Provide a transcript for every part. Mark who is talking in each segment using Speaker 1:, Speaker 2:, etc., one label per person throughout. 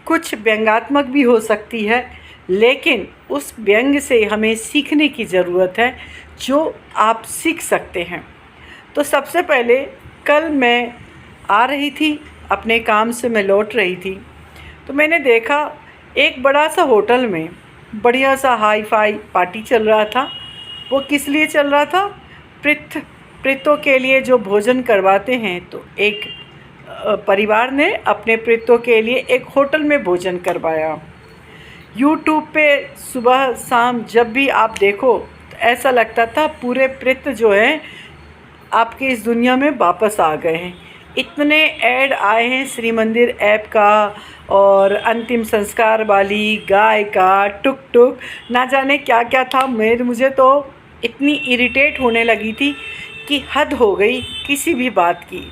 Speaker 1: कुछ व्यंग्यात्मक भी हो सकती है, लेकिन उस व्यंग से हमें सीखने की ज़रूरत है जो आप सीख सकते हैं। तो सबसे पहले कल मैं आ रही थी, अपने काम से मैं लौट रही थी, तो मैंने देखा एक बड़ा सा होटल में बढ़िया सा हाई फाई पार्टी चल रहा था। वो किस लिए चल रहा था? प्रेतों के लिए जो भोजन करवाते हैं। तो एक परिवार ने अपने प्रेतों के लिए एक होटल में भोजन करवाया। यूट्यूब पे सुबह शाम जब भी आप देखो तो ऐसा लगता था पूरे प्रेत जो हैं आपकी इस दुनिया में वापस आ गए हैं। इतने ऐड आए हैं श्री मंदिर ऐप का, और अंतिम संस्कार वाली, गाय का, टुक टुक, ना जाने क्या क्या था। मुझे तो इतनी इरिटेट होने लगी थी कि हद हो गई किसी भी बात की।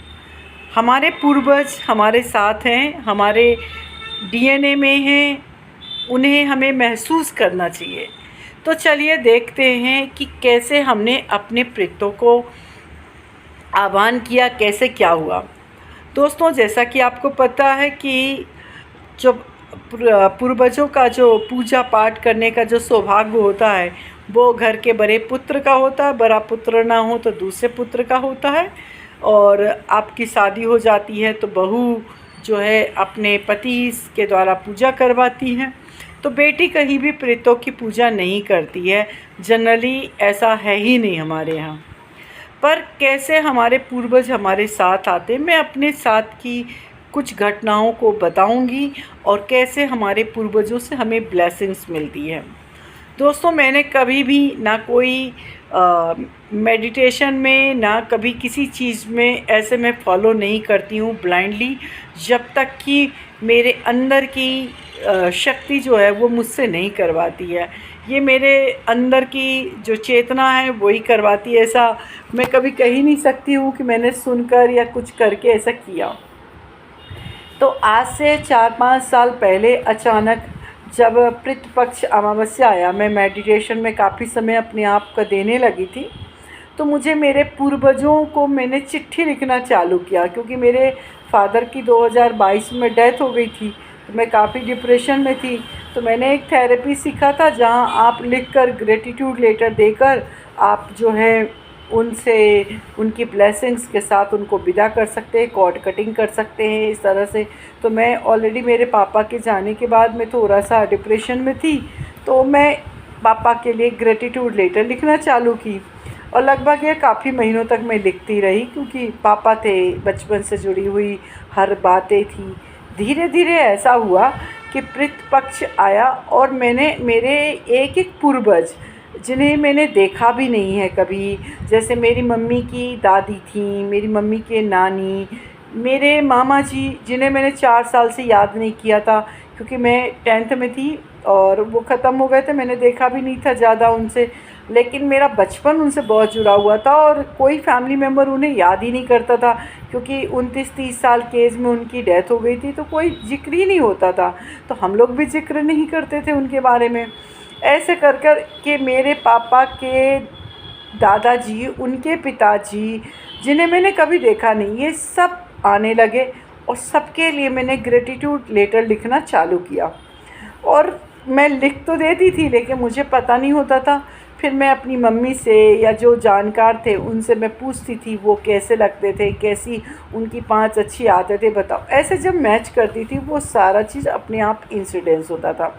Speaker 1: हमारे पूर्वज हमारे साथ हैं, हमारे डीएनए में हैं, उन्हें हमें महसूस करना चाहिए। तो चलिए देखते हैं कि कैसे हमने अपने प्रेतों को आह्वान किया, कैसे क्या हुआ। दोस्तों, जैसा कि आपको पता है कि जो पूर्वजों का जो पूजा पाठ करने का जो सौभाग्य होता है वो घर के बड़े पुत्र का होता है, बड़ा पुत्र ना हो तो दूसरे पुत्र का होता है। और आपकी शादी हो जाती है तो बहू जो है अपने पति के द्वारा पूजा करवाती हैं। तो बेटी कहीं भी प्रेतों की पूजा नहीं करती है, जनरली ऐसा है ही नहीं हमारे यहाँ। पर कैसे हमारे पूर्वज हमारे साथ आते, मैं अपने साथ की कुछ घटनाओं को बताऊंगी और कैसे हमारे पूर्वजों से हमें ब्लेसिंग्स मिलती है। दोस्तों, मैंने कभी भी ना कोई मेडिटेशन में ना कभी किसी चीज़ में ऐसे मैं फॉलो नहीं करती हूँ ब्लाइंडली, जब तक कि मेरे अंदर की शक्ति जो है वो मुझसे नहीं करवाती है। ये मेरे अंदर की जो चेतना है वही करवाती है। ऐसा मैं कभी कह ही नहीं सकती हूँ कि मैंने सुनकर या कुछ करके ऐसा किया। तो आज से 4-5 साल पहले अचानक जब पितृपक्ष अमावस्या आया, मैं मेडिटेशन में काफ़ी समय अपने आप का देने लगी थी। तो मुझे मेरे पूर्वजों को मैंने चिट्ठी लिखना चालू किया, क्योंकि मेरे फादर की 2022 में डेथ हो गई थी। तो मैं काफ़ी डिप्रेशन में थी। तो मैंने एक थेरेपी सीखा था जहां आप लिखकर ग्रेटिट्यूड लेटर देकर आप जो है उनसे उनकी ब्लेसिंग्स के साथ उनको विदा कर सकते हैं, कॉर्ड कटिंग कर सकते हैं इस तरह से। तो मैं ऑलरेडी मेरे पापा के जाने के बाद मैं थोड़ा सा डिप्रेशन में थी, तो मैं पापा के लिए ग्रेटिट्यूड लेटर लिखना चालू की। और लगभग ये काफ़ी महीनों तक मैं लिखती रही, क्योंकि पापा थे, बचपन से जुड़ी हुई हर बातें थी। धीरे धीरे ऐसा हुआ कि पितृपक्ष आया और मैंने मेरे एक एक पूर्वज जिन्हें मैंने देखा भी नहीं है कभी, जैसे मेरी मम्मी की दादी थी, मेरी मम्मी के नानी, मेरे मामा जी जिन्हें मैंने 4 साल से याद नहीं किया था, क्योंकि मैं 10th में थी और वो ख़त्म हो गए थे। मैंने देखा भी नहीं था ज़्यादा उनसे, लेकिन मेरा बचपन उनसे बहुत जुड़ा हुआ था और कोई फैमिली मेम्बर उन्हें याद ही नहीं करता था, क्योंकि 29-30 साल के एज में उनकी डेथ हो गई थी। तो कोई जिक्र ही नहीं होता था, तो हम लोग भी जिक्र नहीं करते थे उनके बारे में। ऐसे कर कर के मेरे पापा के दादाजी, उनके पिताजी जिन्हें मैंने कभी देखा नहीं, ये सब आने लगे और सबके लिए मैंने ग्रेटिट्यूड लेटर लिखना चालू किया। और मैं लिख तो देती थी, लेकिन मुझे पता नहीं होता था। फिर मैं अपनी मम्मी से या जो जानकार थे उनसे मैं पूछती थी वो कैसे लगते थे, कैसी उनकी 5 अच्छी आदतें बताओ। ऐसे जब मैच करती थी वो सारा चीज़ अपने आप इंसिडेंस होता था।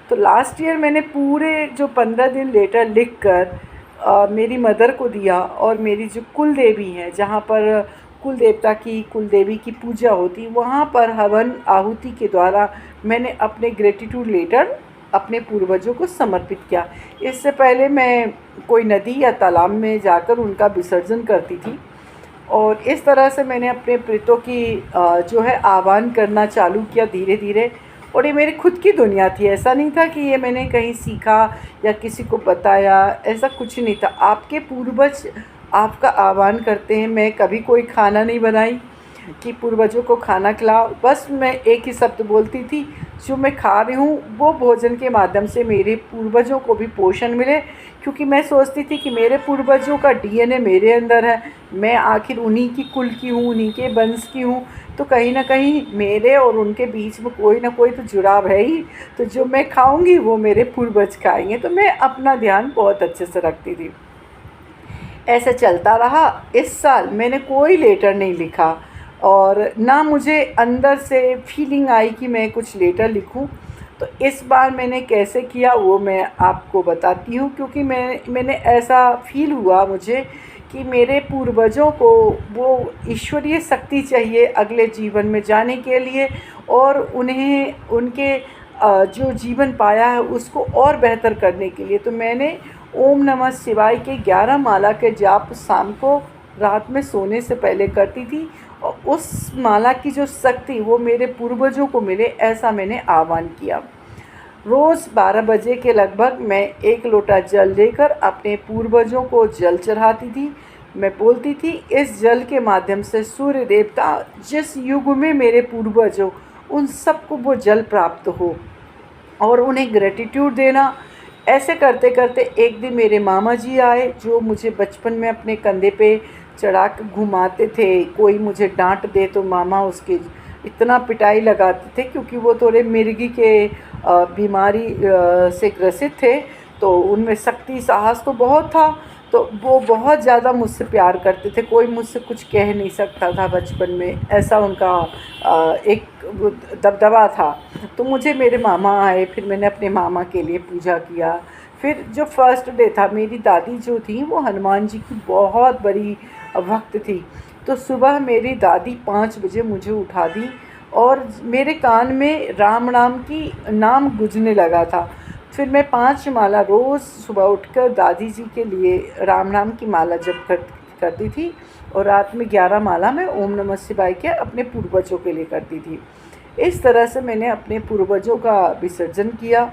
Speaker 1: तो लास्ट ईयर मैंने पूरे जो 15 दिन लेटर लिख कर मेरी मदर को दिया, और मेरी जो कुल देवी हैं, जहाँ पर कुल देवता की, कुल देवी की पूजा होती, वहाँ पर हवन आहुति के द्वारा मैंने अपने ग्रेटिट्यूड लेटर अपने पूर्वजों को समर्पित किया। इससे पहले मैं कोई नदी या तालाब में जाकर उनका विसर्जन करती थी, और इस तरह से मैंने अपने प्रेतों की जो है आह्वान करना चालू किया धीरे धीरे। और ये मेरी खुद की दुनिया थी, ऐसा नहीं था कि ये मैंने कहीं सीखा या किसी को बताया, ऐसा कुछ नहीं था। आपके पूर्वज आपका आह्वान करते हैं। मैं कभी कोई खाना नहीं बनाई कि पूर्वजों को खाना खिलाओ, बस मैं एक ही शब्द बोलती थी, जो मैं खा रही हूँ वो भोजन के माध्यम से मेरे पूर्वजों को भी पोषण मिले, क्योंकि मैं सोचती थी कि मेरे पूर्वजों का डीएनए मेरे अंदर है, मैं आखिर उन्हीं की कुल की हूँ, उन्हीं के वंश की हूँ। तो कहीं न कहीं मेरे और उनके बीच में कोई ना कोई तो जुड़ाव है ही। तो जो मैं खाऊँगी वो मेरे पूर्वज खाएँगे, तो मैं अपना ध्यान बहुत अच्छे से रखती थी। ऐसे चलता रहा। इस साल मैंने कोई लेटर नहीं लिखा और ना मुझे अंदर से फीलिंग आई कि मैं कुछ लेटर लिखूं। तो इस बार मैंने कैसे किया वो मैं आपको बताती हूँ, क्योंकि मैंने ऐसा फील हुआ मुझे कि मेरे पूर्वजों को वो ईश्वरीय शक्ति चाहिए अगले जीवन में जाने के लिए, और उन्हें उनके जो जीवन पाया है उसको और बेहतर करने के लिए। तो मैंने ओम नमः शिवाय के 11 माला के जाप शाम को रात में सोने से पहले करती थी, और उस माला की जो शक्ति वो मेरे पूर्वजों को मिले, ऐसा मैंने आह्वान किया। रोज़ 12 बजे के लगभग मैं 1 लोटा जल लेकर अपने पूर्वजों को जल चढ़ाती थी। मैं बोलती थी, इस जल के माध्यम से सूर्य देवता जिस युग में मेरे पूर्वज हो उन सबको वो जल प्राप्त हो, और उन्हें ग्रेटिट्यूड देना। ऐसे करते करते एक दिन मेरे मामा जी आए, जो मुझे बचपन में अपने कंधे पे चढ़ा कर घुमाते थे। कोई मुझे डांट दे तो मामा उसकी इतना पिटाई लगाते थे, क्योंकि वो थोड़े मिर्गी के बीमारी से ग्रसित थे, तो उनमें शक्ति साहस तो बहुत था। तो वो बहुत ज़्यादा मुझसे प्यार करते थे, कोई मुझसे कुछ कह नहीं सकता था बचपन में, ऐसा उनका एक दबदबा था। तो मुझे मेरे मामा आए, फिर मैंने अपने मामा के लिए पूजा किया। फिर जो फर्स्ट डे था, मेरी दादी जो थी वो हनुमान जी की बहुत बड़ी भक्त थी। तो सुबह मेरी दादी 5 बजे मुझे उठा दी, और मेरे कान में राम नाम की नाम गूंजने लगा था। फिर मैं 5 माला रोज़ सुबह उठकर दादी जी के लिए राम नाम की माला जप करती थी, और रात में 11 माला मैं ओम नमः शिवाय के अपने पूर्वजों के लिए करती थी। इस तरह से मैंने अपने पूर्वजों का विसर्जन किया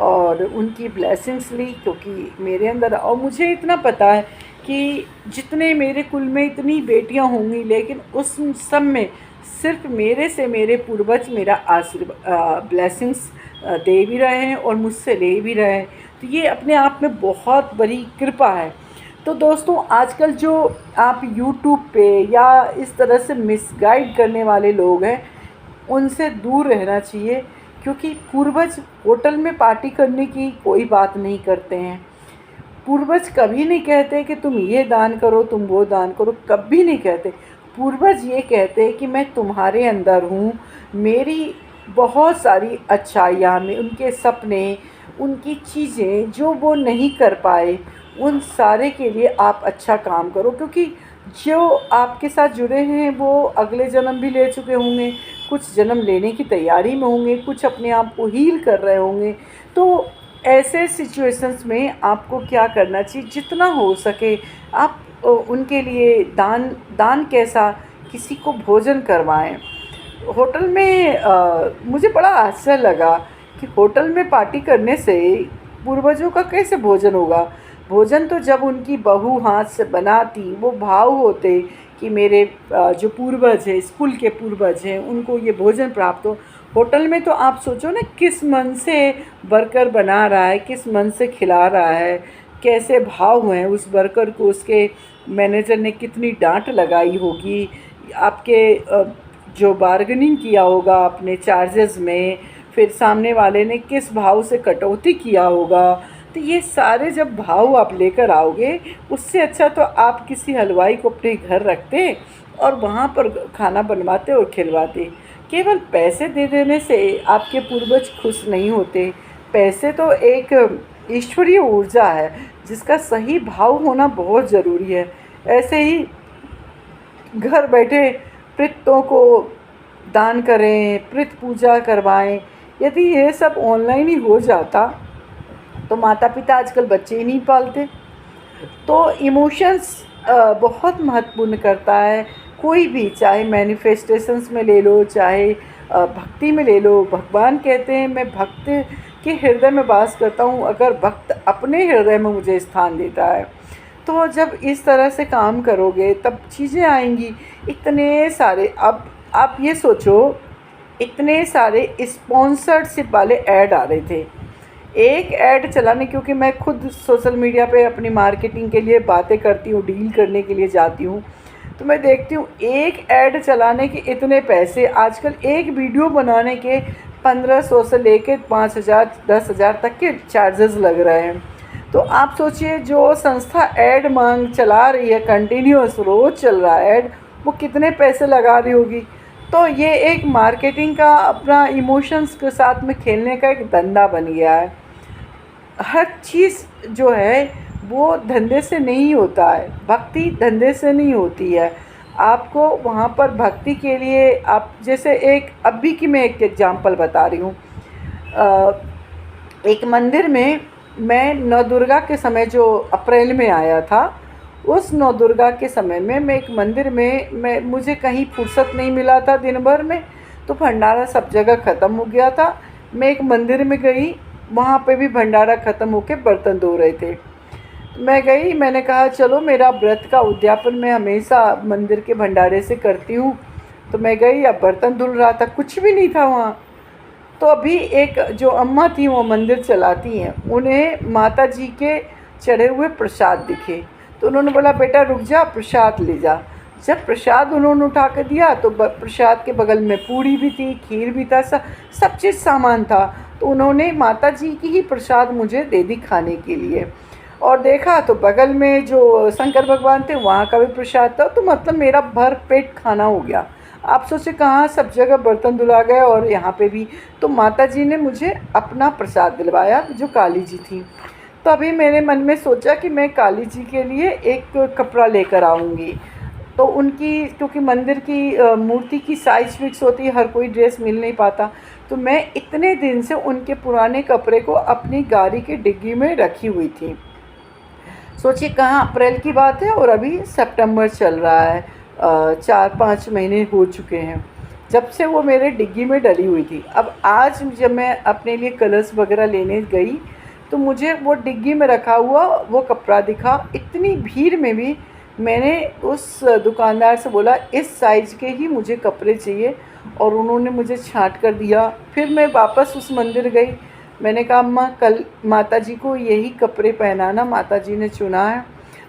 Speaker 1: और उनकी ब्लेसिंग्स ली, क्योंकि मेरे अंदर, और मुझे इतना पता है कि जितने मेरे कुल में इतनी बेटियां होंगी, लेकिन उस सब में सिर्फ मेरे से मेरे पूर्वज मेरा आशीर्वाद ब्लेसिंग्स दे भी रहे हैं और मुझसे ले भी रहे हैं। तो ये अपने आप में बहुत बड़ी कृपा है। तो दोस्तों, आजकल जो आप यूट्यूब पे या इस तरह से मिसगाइड करने वाले लोग हैं, उनसे दूर रहना चाहिए, क्योंकि पूर्वज होटल में पार्टी करने की कोई बात नहीं करते हैं। पूर्वज कभी नहीं कहते कि तुम ये दान करो, तुम वो दान करो, कभी नहीं कहते। पूर्वज ये कहते हैं कि मैं तुम्हारे अंदर हूँ, मेरी बहुत सारी अच्छाइयाँ में उनके सपने, उनकी चीज़ें जो वो नहीं कर पाए, उन सारे के लिए आप अच्छा काम करो, क्योंकि जो आपके साथ जुड़े हैं वो अगले जन्म भी ले चुके होंगे, कुछ जन्म लेने की तैयारी में होंगे, कुछ अपने आप को हील कर रहे होंगे। तो ऐसे सिचुएशंस में आपको क्या करना चाहिए, जितना हो सके आप उनके लिए दान कैसा, किसी को भोजन करवाएं। होटल में मुझे बड़ा आश्चर्य लगा कि होटल में पार्टी करने से पूर्वजों का कैसे भोजन होगा। भोजन तो जब उनकी बहू हाथ से बनाती, वो भाव होते कि मेरे जो पूर्वज हैं, स्कूल के पूर्वज हैं, उनको ये भोजन प्राप्त हो। होटल में तो आप सोचो ना, किस मन से वर्कर बना रहा है, किस मन से खिला रहा है, कैसे भाव हैं उस वर्कर को, उसके मैनेजर ने कितनी डांट लगाई होगी, आपके जो बार्गेनिंग किया होगा अपने चार्जेस में, फिर सामने वाले ने किस भाव से कटौती किया होगा। तो ये सारे जब भाव आप लेकर आओगे, उससे अच्छा तो आप किसी हलवाई को अपने घर रखते और वहाँ पर खाना बनवाते और खिलवाते। केवल पैसे दे देने से आपके पूर्वज खुश नहीं होते। पैसे तो एक ईश्वरीय ऊर्जा है, जिसका सही भाव होना बहुत ज़रूरी है। ऐसे ही घर बैठे प्रेतों को दान करें, प्रेत पूजा करवाएं। यदि ये सब ऑनलाइन ही हो जाता तो माता पिता आजकल बच्चे ही नहीं पालते। तो इमोशंस बहुत महत्वपूर्ण करता है। कोई भी, चाहे मैनिफेस्टेशंस में ले लो, चाहे भक्ति में ले लो। भगवान कहते हैं, मैं भक्त के हृदय में वास करता हूँ, अगर भक्त अपने हृदय में मुझे स्थान देता है। तो जब इस तरह से काम करोगे तब चीज़ें आएंगी। इतने सारे, अब आप ये सोचो, इतने सारे स्पॉन्सरशिप वाले ऐड आ रहे थे। एक ऐड चलाने, क्योंकि मैं खुद सोशल मीडिया पे अपनी मार्केटिंग के लिए बातें करती हूँ, डील करने के लिए जाती हूँ, तो मैं देखती हूँ एक ऐड चलाने के इतने पैसे, आजकल एक वीडियो बनाने के 1500 से लेके 5000 10,000 तक के चार्जेस लग रहे हैं। तो आप सोचिए जो संस्था ऐड मांग चला रही है, कंटिन्यूअस रोज़ चल रहा है ऐड, वो कितने पैसे लगा रही होगी। तो ये एक मार्केटिंग का अपना इमोशंस के साथ में खेलने का एक धंधा बन गया है। हर चीज़ जो है वो धंधे से नहीं होता है, भक्ति धंधे से नहीं होती है। आपको वहाँ पर भक्ति के लिए आप जैसे एक अभी की मैं एक एग्जांपल बता रही हूँ। एक मंदिर में मैं नवदुर्गा के समय जो अप्रैल में आया था, उस नवदुर्गा के समय में मैं एक मंदिर में मुझे कहीं फुर्सत नहीं मिला था दिन भर में, तो भंडारा सब जगह ख़त्म हो गया था। मैं एक मंदिर में गई, वहाँ पे भी भंडारा ख़त्म होके बर्तन धो रहे थे। मैं गई, मैंने कहा चलो मेरा व्रत का उद्यापन मैं हमेशा मंदिर के भंडारे से करती हूँ। तो मैं गई, अब बर्तन धुल रहा था, कुछ भी नहीं था वहाँ। तो अभी एक जो अम्मा थी वो मंदिर चलाती हैं, उन्हें माता जी के चढ़े हुए प्रसाद दिखे। तो उन्होंने बोला बेटा रुक जा, प्रसाद ले जा। जब प्रसाद उन्होंने उठा कर दिया तो प्रसाद के बगल में पूड़ी भी थी, खीर भी था, सब चीज़ सामान था। तो उन्होंने माता जी की ही प्रसाद मुझे दे दी खाने के लिए। और देखा तो बगल में जो शंकर भगवान थे वहाँ का भी प्रसाद था। तो मतलब मेरा भर पेट खाना हो गया। आप सोचे कहाँ सब जगह बर्तन धुला गए और यहाँ पे भी। तो माता जी ने मुझे अपना प्रसाद दिलवाया जो काली जी थी। तो अभी मैंने मन में सोचा कि मैं काली जी के लिए एक कपड़ा लेकर आऊँगी। तो उनकी, क्योंकि मंदिर की मूर्ति की साइज़ फिक्स होती है, हर कोई ड्रेस मिल नहीं पाता। तो मैं इतने दिन से उनके पुराने कपड़े को अपनी गाड़ी की डिग्गी में रखी हुई थी। सोचिए कहाँ अप्रैल की बात है और अभी सितंबर चल रहा है, 4-5 महीने हो चुके हैं जब से वो मेरे डिग्गी में डली हुई थी। अब आज जब मैं अपने लिए कलर्स वगैरह लेने गई तो मुझे वो डिग्गी में रखा हुआ वो कपड़ा दिखा। इतनी भीड़ में भी मैंने उस दुकानदार से बोला इस साइज़ के ही मुझे कपड़े चाहिए, और उन्होंने मुझे छांट कर दिया। फिर मैं वापस उस मंदिर गई, मैंने कहा अम्मा कल माता जी को यही कपड़े पहनाना, माता जी ने चुना है।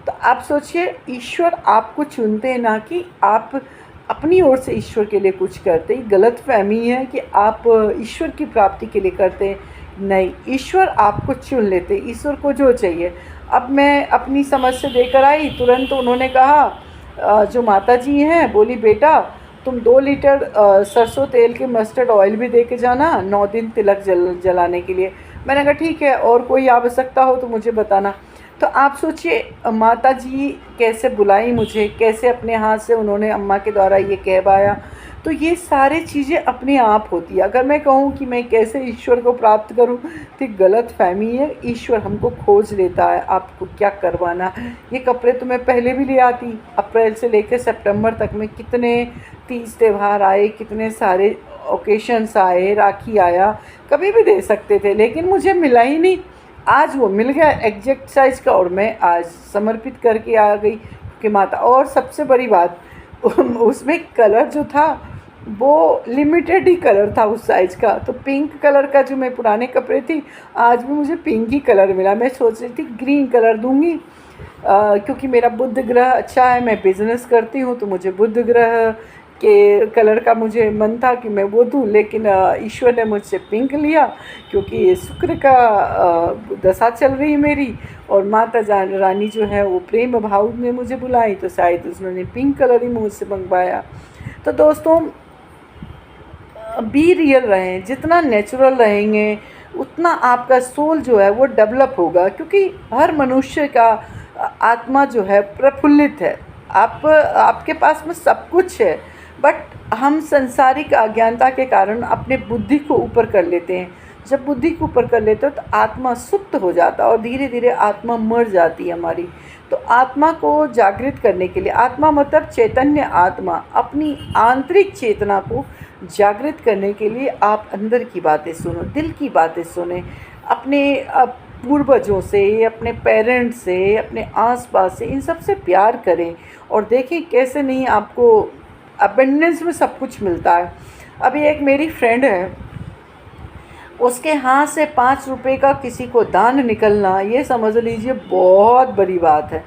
Speaker 1: तो आप सोचिए ईश्वर आपको चुनते हैं, ना कि आप अपनी ओर से ईश्वर के लिए कुछ करते। गलत फहमी है कि आप ईश्वर की प्राप्ति के लिए करते हैं, नहीं, ईश्वर आपको चुन लेते, ईश्वर को जो चाहिए। अब मैं अपनी समझ से देकर आई, तुरंत उन्होंने कहा जो माता जी हैं, बोली बेटा तुम 2 लीटर सरसों तेल के मस्टर्ड ऑयल भी दे के जाना 9 दिन तिलक जलाने के लिए। मैंने कहा ठीक है, और कोई आवश्यकता हो तो मुझे बताना। तो आप सोचिए माता जी कैसे बुलाई मुझे, कैसे अपने हाथ से उन्होंने अम्मा के द्वारा ये कहवाया। तो ये सारी चीज़ें अपने आप होती है। अगर मैं कहूँ कि मैं कैसे ईश्वर को प्राप्त करूँ तो गलत फहमी है। ईश्वर हमको खोज लेता है, आपको क्या करवाना। ये कपड़े तो मैं पहले भी ले आती, अप्रैल से लेकर सितंबर तक में कितने तीज त्यौहार आए, कितने सारे ओकेशंस आए, राखी आया, कभी भी दे सकते थे, लेकिन मुझे मिला ही नहीं। आज वो मिल गया एग्जैक्ट साइज़ का, और मैं आज समर्पित करके आ गई कि माता। और सबसे बड़ी बात उसमें कलर जो था वो लिमिटेड ही कलर था उस साइज़ का। तो पिंक कलर का जो मैं पुराने कपड़े थी, आज भी मुझे पिंक ही कलर मिला। मैं सोच रही थी ग्रीन कलर दूंगी, क्योंकि मेरा बुध ग्रह अच्छा है, मैं बिज़नेस करती हूँ, तो मुझे बुध ग्रह के कलर का मुझे मन था कि मैं वो दूँ, लेकिन ईश्वर ने मुझसे पिंक लिया, क्योंकि शुक्र का दशा चल रही है मेरी, और माता रानी जो है वो प्रेम भाव में मुझे बुलाई, तो शायद उन्होंने पिंक कलर ही मुझसे मंगवाया। तो दोस्तों बी रियल रहें, जितना नेचुरल रहेंगे उतना आपका सोल जो है वो डेवलप होगा, क्योंकि हर मनुष्य का आत्मा जो है प्रफुल्लित है। आपके पास में सब कुछ है, बट हम संसारिक अज्ञानता के कारण अपने बुद्धि को ऊपर कर लेते हैं। जब बुद्धि को ऊपर कर लेते हो तो आत्मा सुप्त हो जाता है और धीरे धीरे आत्मा मर जाती है हमारी। तो आत्मा को जागृत करने के लिए, आत्मा मतलब चैतन्य आत्मा, अपनी आंतरिक चेतना को जागृत करने के लिए आप अंदर की बातें सुनो, दिल की बातें सुने, अपने पूर्वजों से, अपने पेरेंट्स से, अपने आसपास से, इन सब से प्यार करें और देखें कैसे नहीं आपको अबंडेंस में सब कुछ मिलता है। अभी एक मेरी फ्रेंड है, उसके हाथ से 5 रुपए का किसी को दान निकलना, ये समझ लीजिए बहुत बड़ी बात है।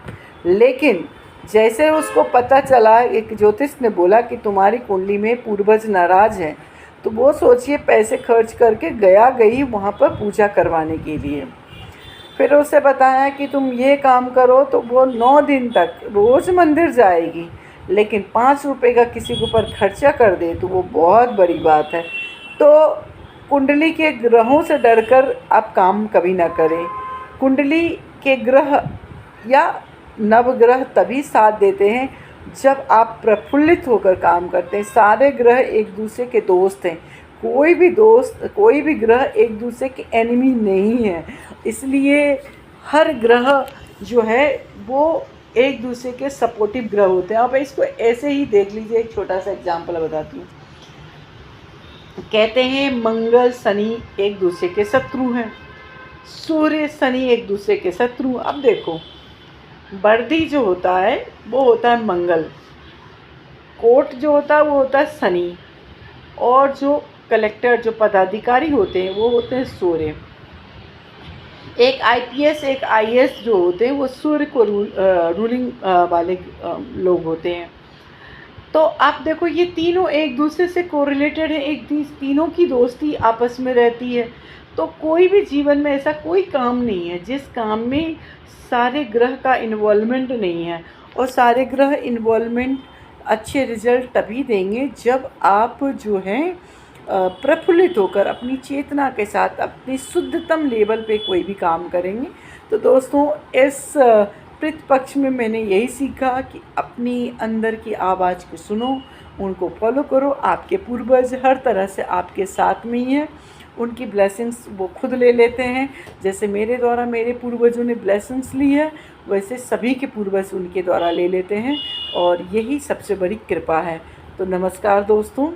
Speaker 1: लेकिन जैसे उसको पता चला, एक ज्योतिष ने बोला कि तुम्हारी कुंडली में पूर्वज नाराज हैं, तो वो सोचिए पैसे खर्च करके गई वहाँ पर पूजा करवाने के लिए। फिर उसे बताया कि तुम ये काम करो, तो वो 9 दिन तक रोज़ मंदिर जाएगी, लेकिन 5 रुपये का किसी के ऊपर खर्चा कर दे तो वो बहुत बड़ी बात है। तो कुंडली के ग्रहों से डरकर आप काम कभी ना करें। कुंडली के ग्रह या नवग्रह तभी साथ देते हैं जब आप प्रफुल्लित होकर काम करते हैं। सारे ग्रह एक दूसरे के दोस्त हैं, कोई भी ग्रह एक दूसरे के एनिमी नहीं है। इसलिए हर ग्रह जो है वो एक दूसरे के सपोर्टिव ग्रह होते हैं। आप इसको ऐसे ही देख लीजिए, एक छोटा सा एग्जांपल बताती हूँ। कहते हैं मंगल शनि एक दूसरे के शत्रु हैं, सूर्य शनि एक दूसरे के शत्रु। अब देखो, वर्दी जो होता है वो होता है मंगल, कोर्ट जो होता है वो होता है शनि, और जो कलेक्टर जो पदाधिकारी होते हैं वो होते हैं सूर्य। एक आईपीएस एक आईएएस जो होते हैं वो सूर्य को रूलिंग वाले लोग होते हैं। तो आप देखो, ये तीनों एक दूसरे से कोरिलेटेड है, तीनों की दोस्ती आपस में रहती है। तो कोई भी जीवन में ऐसा कोई काम नहीं है जिस काम में सारे ग्रह का इन्वॉल्वमेंट नहीं है। और सारे ग्रह इन्वॉल्वमेंट अच्छे रिजल्ट तभी देंगे जब आप जो हैं प्रफुल्लित होकर अपनी चेतना के साथ अपनी शुद्धतम लेवल पे कोई भी काम करेंगे। तो दोस्तों, इस प्रतिपक्ष में मैंने यही सीखा कि अपनी अंदर की आवाज़ को सुनो, उनको फॉलो करो। आपके पूर्वज हर तरह से आपके साथ में ही हैं, उनकी ब्लेसिंग्स वो खुद ले लेते हैं। जैसे मेरे द्वारा मेरे पूर्वजों ने ब्लेसिंग्स ली है, वैसे सभी के पूर्वज उनके द्वारा ले लेते हैं, और यही सबसे बड़ी कृपा है। तो नमस्कार दोस्तों।